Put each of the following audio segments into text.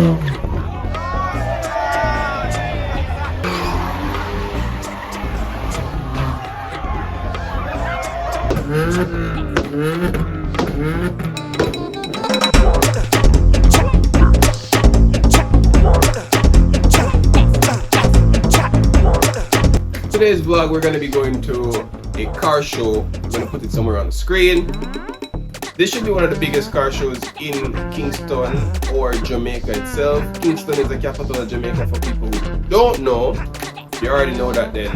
Today's vlog, we're going to be going to a car show. I'm going to put it somewhere on the screen. This should be one of the biggest car shows in Kingston or Jamaica itself. Kingston is the capital of Jamaica for people who don't know. If you already know that, then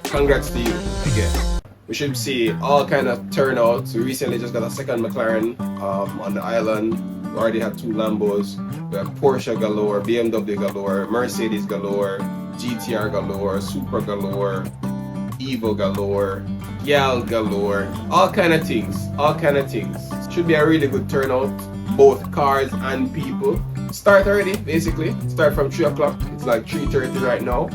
congrats to you again. We should see all kind of turnouts. We recently just got a second McLaren on the island. We already have 2 Lambos. We have Porsche galore, BMW galore, Mercedes galore, GTR galore, Super galore, Evo galore, Gal galore, all kind of things. Should be a really good turnout, both cars and people. Start already, basically. Start from 3 o'clock. It's like 3:30 right now,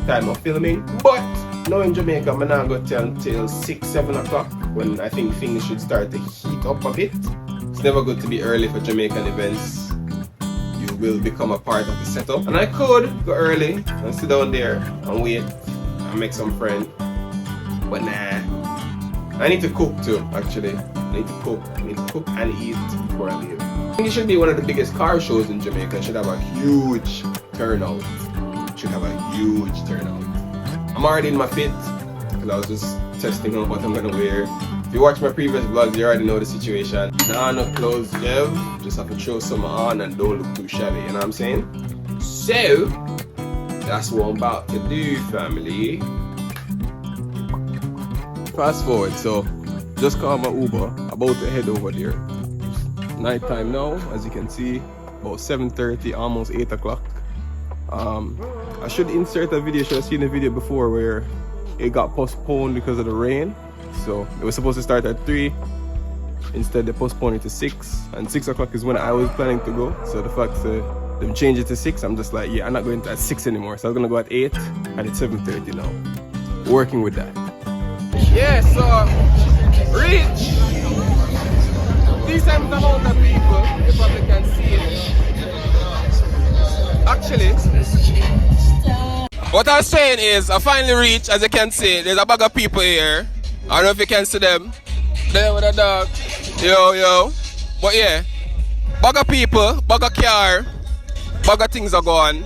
time of filming. But now in Jamaica, I'm not going to tell until 6-7 o'clock when I think things should start to heat up a bit. It's never good to be early for Jamaican events. You will become a part of the setup. And I could go early and sit down there and wait and make some friends. But nah. I need to cook too, actually. I need to cook and eat before I leave. I think it should be one of the biggest car shows in Jamaica. It should have a huge turnout. I'm already in my fit because I was just testing out what I'm gonna wear. If you watch my previous vlogs, you already know the situation. Nah, no clothes, Jev. Just have to throw some on and don't look too shabby, you know what I'm saying? So, that's what I'm about to do, family. Fast forward, so just called my Uber, about to head over there. Night time now, as you can see, about 7:30, almost 8 o'clock. I should insert a video, should have seen a video before where it got postponed because of the rain. So it was supposed to start at 3, instead they postponed it to 6, and 6 o'clock is when I was planning to go. So the fact that they've changed it to 6, I'm just like, yeah, I'm not going at 6 anymore. So I was gonna go at 8, and it's 7:30 now. Working with that. Yeah, so reach decent amount of people. You probably can see it. Actually, what I was saying is I finally reached, as you can see, there's a bag of people here. I don't know if you can see them. There with a dog. Yo. But yeah, bag of people, bag of car, bag of things are going.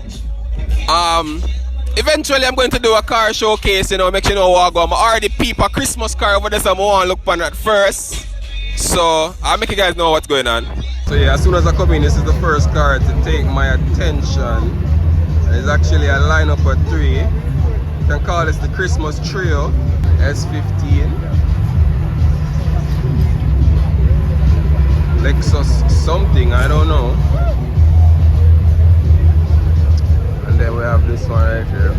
Eventually I'm going to do a car showcase, you know, make sure you know what I go. I already peep a Christmas car over there, so I want to look on that first. So I'll make you guys know what's going on. So yeah, as soon as I come in, this is the first car to take my attention. There's actually a lineup of 3. You can call this the Christmas Trio S15. Lexus something, I don't know. And then we have this one right here.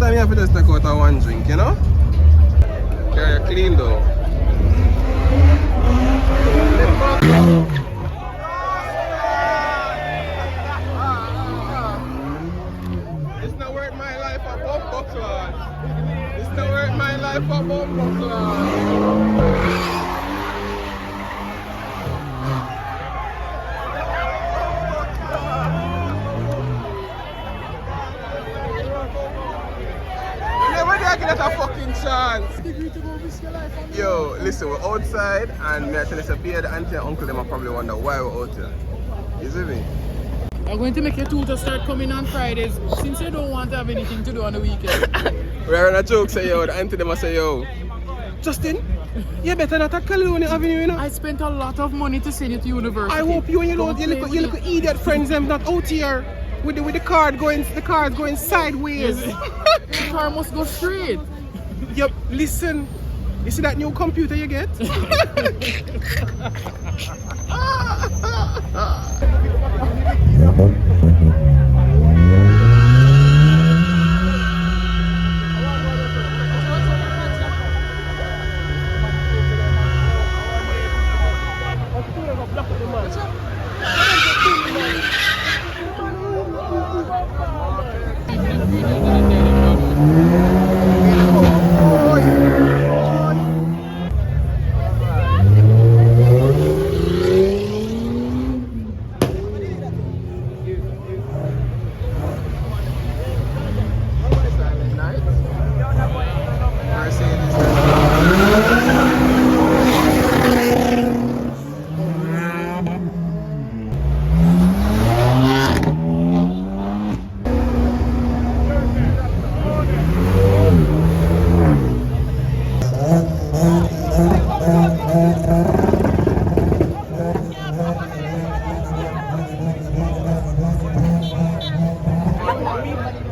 sometimes you have to just take out a one drink, you know? Carry it clean though. It's not worth my life a bumper class. It's not worth my life a bumper class. Never did I get a fucking chance. Yo, listen, we're outside and me actually say, the auntie and uncle them are probably wonder why we're out here. You see me? I'm going to make your tutor start coming on Fridays since you don't want to have anything to do on the weekend. We're on a joke, say yo, the auntie them say yo, Justin, you better not at Caledonia Avenue, you know? I spent a lot of money to send you to university. I hope you and your little idiot friends them not out here with the card going sideways. The car must go straight. Yep, listen. You see that new computer you get?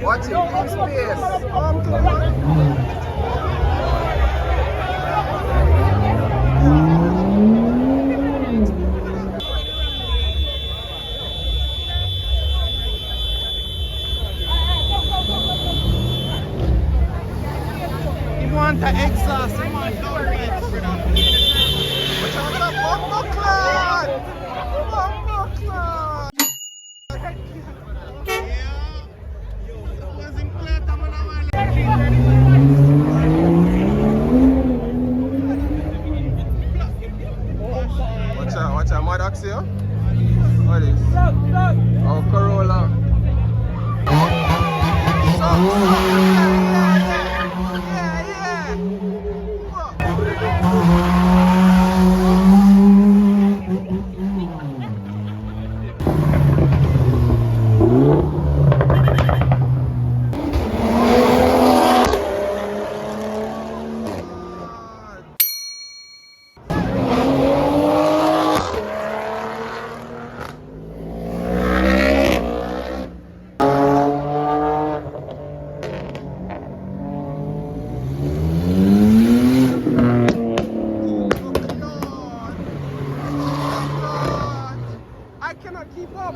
Watch it, in space. You want the exhaust, you want the Watch out, Mad Axio. What is? Oh, Corolla. I cannot keep up.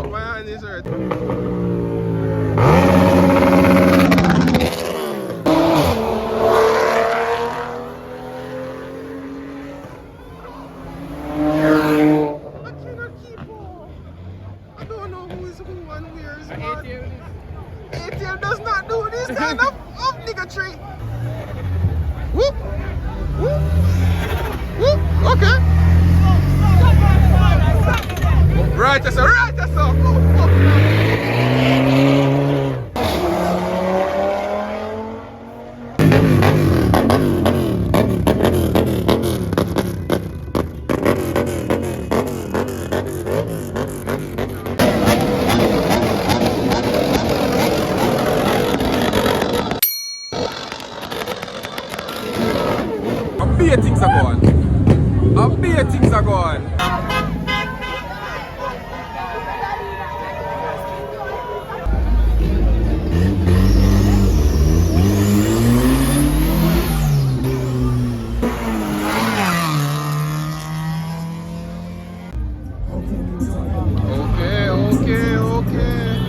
My hand is hurt. I cannot keep up. I don't know who is who and where is what. ATM does not do this kind of niggatry. Whoop. Whoop. Whoop. Okay. Right, that's right, that's all. Things are going. Okay.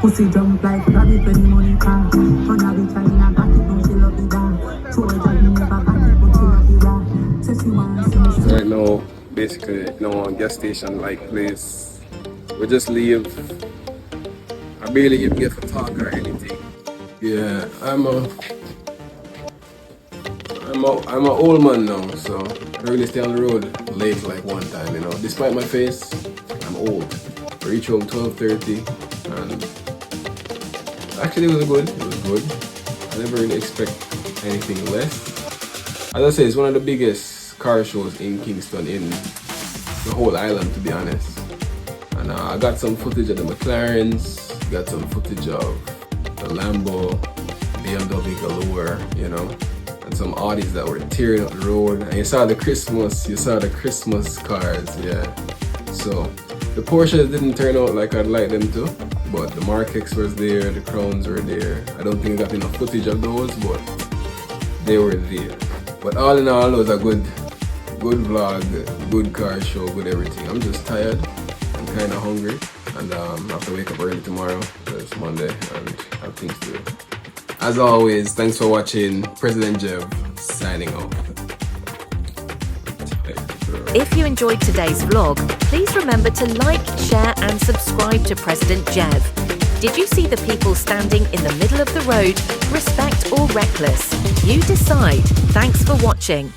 Pussy jump like rabbit when the money come. Turn a bitch and in a back it, don't she love it down. Throw it at me, never back it, but she love it down. Say she wants to see me. Right now, basically, gas station like place. We just leave. I barely even get to talk or anything. Yeah, I'm a old man now, so I really stay on the road late like one time, Despite my face, I'm old. I reach home 12:30 and actually it was good. I never really expect anything less. As I say, it's one of the biggest car shows in Kingston, in the whole island, to be honest. And I got some footage of the McLarens, got some footage of the Lambo, BMW galore, and some Audis that were tearing up the road. And you saw the Christmas cars, yeah. So the Porsches didn't turn out like I'd like them to, but the Mark X was there, the Crowns were there. I don't think I got enough footage of those, but they were there. But all in all, it was a good vlog, good car show, good everything. I'm just tired, I'm kind of hungry, and I have to wake up early tomorrow, because it's Monday, and I have things to do. As always, thanks for watching. President Jev signing off. If you enjoyed today's vlog, please remember to like, share and subscribe to President Jev. Did you see the people standing in the middle of the road? Respect or reckless? You decide. Thanks for watching.